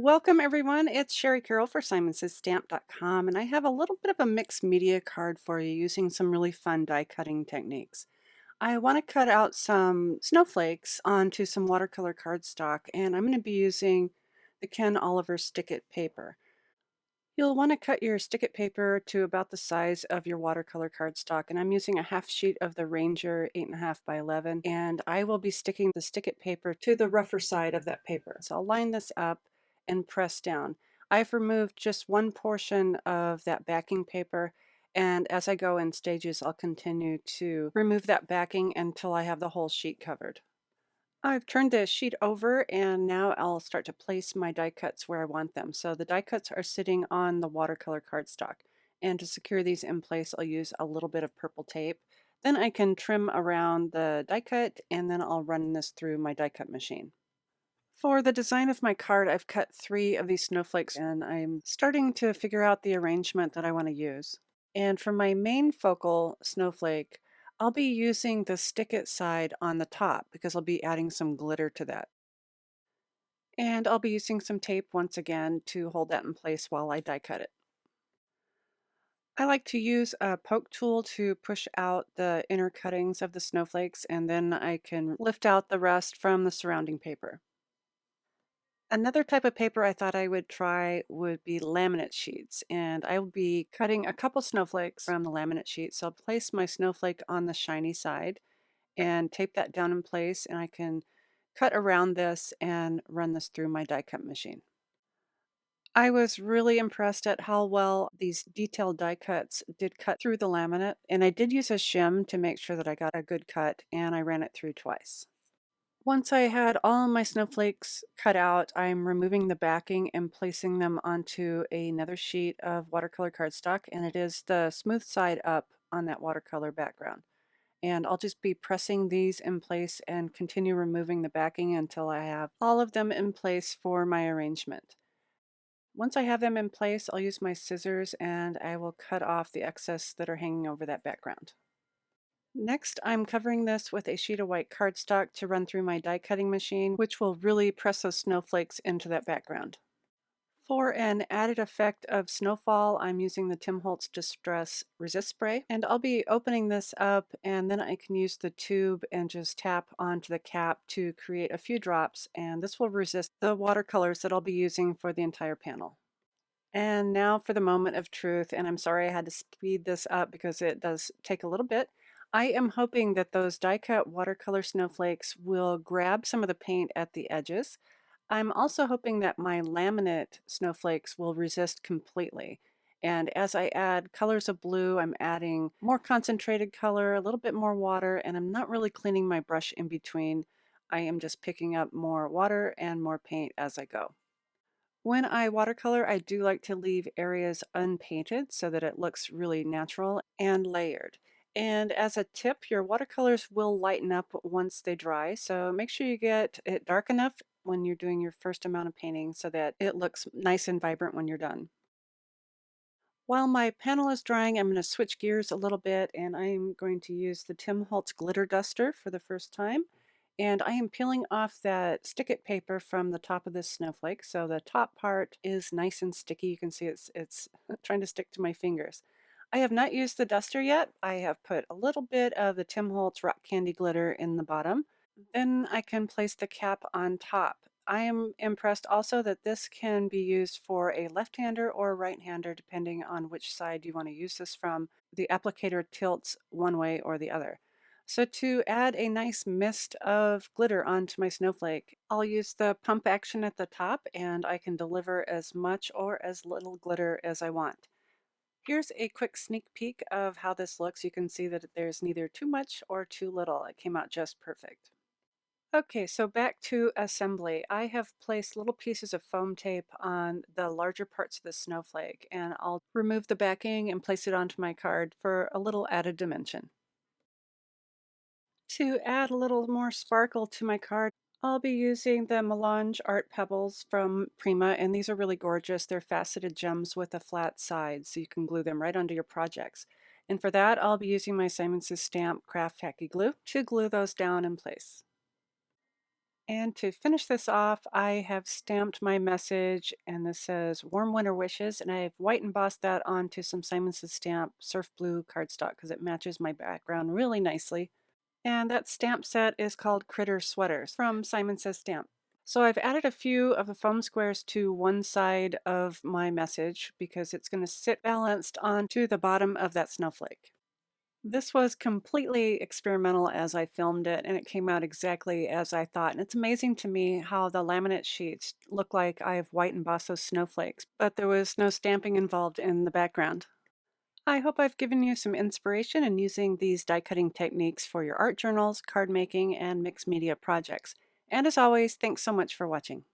Welcome everyone. It's Sherry Carroll for SimonsStamp.com, and I have a little bit of a mixed media card for you using some really fun die cutting techniques. I want to cut out some snowflakes onto some watercolor cardstock, and I'm going to be using the Ken Oliver Stick It paper. You'll want to cut your stick it paper to about the size of your watercolor cardstock, and I'm using a half sheet of the Ranger 8.5 by 11, and I will be sticking the stick it paper to the rougher side of that paper. So I'll line this up and press down. I've removed just one portion of that backing paper, and as I go in stages, I'll continue to remove that backing until I have the whole sheet covered. I've turned the sheet over and now I'll start to place my die cuts where I want them. So the die cuts are sitting on the watercolor cardstock. And to secure these in place, I'll use a little bit of purple tape. Then I can trim around the die cut and then I'll run this through my die cut machine. For the design of my card, I've cut 3 of these snowflakes and I'm starting to figure out the arrangement that I want to use. And for my main focal snowflake, I'll be using the stick it side on the top because I'll be adding some glitter to that. And I'll be using some tape once again to hold that in place while I die cut it. I like to use a poke tool to push out the inner cuttings of the snowflakes, and then I can lift out the rest from the surrounding paper. Another type of paper I thought I would try would be laminate sheets, and I will be cutting a couple snowflakes from the laminate sheet. So I'll place my snowflake on the shiny side and tape that down in place, and I can cut around this and run this through my die cut machine. I was really impressed at how well these detailed die cuts did cut through the laminate, and I did use a shim to make sure that I got a good cut, and I ran it through twice. Once I had all my snowflakes cut out, I'm removing the backing and placing them onto another sheet of watercolor cardstock, and it is the smooth side up on that watercolor background. And I'll just be pressing these in place and continue removing the backing until I have all of them in place for my arrangement. Once I have them in place, I'll use my scissors and I will cut off the excess that are hanging over that background. Next, I'm covering this with a sheet of white cardstock to run through my die cutting machine, which will really press those snowflakes into that background. For an added effect of snowfall, I'm using the Tim Holtz Distress Resist Spray, and I'll be opening this up and then I can use the tube and just tap onto the cap to create a few drops, and this will resist the watercolors that I'll be using for the entire panel. And now for the moment of truth, and I'm sorry I had to speed this up because it does take a little bit. I am hoping that those die cut watercolor snowflakes will grab some of the paint at the edges. I'm also hoping that my laminate snowflakes will resist completely. And as I add colors of blue, I'm adding more concentrated color, a little bit more water, and I'm not really cleaning my brush in between. I am just picking up more water and more paint as I go. When I watercolor, I do like to leave areas unpainted so that it looks really natural and layered. And as a tip, your watercolors will lighten up once they dry, so make sure you get it dark enough when you're doing your first amount of painting so that it looks nice and vibrant when you're done. While my panel is drying, I'm going to switch gears a little bit and I'm going to use the Tim Holtz glitter duster for the first time. And I am peeling off that stick it paper from the top of this snowflake. So the top part is nice and sticky. You can see it's trying to stick to my fingers. I have not used the duster yet. I have put a little bit of the Tim Holtz rock candy glitter in the bottom. Then I can place the cap on top. I am impressed also that this can be used for a left-hander or a right-hander depending on which side you want to use this from. The applicator tilts one way or the other. So to add a nice mist of glitter onto my snowflake, I'll use the pump action at the top and I can deliver as much or as little glitter as I want. Here's a quick sneak peek of how this looks. You can see that there's neither too much or too little. It came out just perfect. Okay, so back to assembly. I have placed little pieces of foam tape on the larger parts of the snowflake, and I'll remove the backing and place it onto my card for a little added dimension. To add a little more sparkle to my card, I'll be using the Melange Art Pebbles from Prima, and these are really gorgeous. They're faceted gems with a flat side, so you can glue them right onto your projects. And for that, I'll be using my Simon's Stamp Craft Tacky Glue to glue those down in place. And to finish this off, I have stamped my message, and this says Warm Winter Wishes, and I've white embossed that onto some Simon Says Stamp Surf Blue cardstock because it matches my background really nicely. And that stamp set is called Critter Sweaters from Simon Says Stamp. So I've added a few of the foam squares to one side of my message because it's going to sit balanced onto the bottom of that snowflake. This was completely experimental as I filmed it, and it came out exactly as I thought. And it's amazing to me how the laminate sheets look like I've white embossed those snowflakes, but there was no stamping involved in the background. I hope I've given you some inspiration in using these die cutting techniques for your art journals, card making, and mixed media projects. And as always, thanks so much for watching.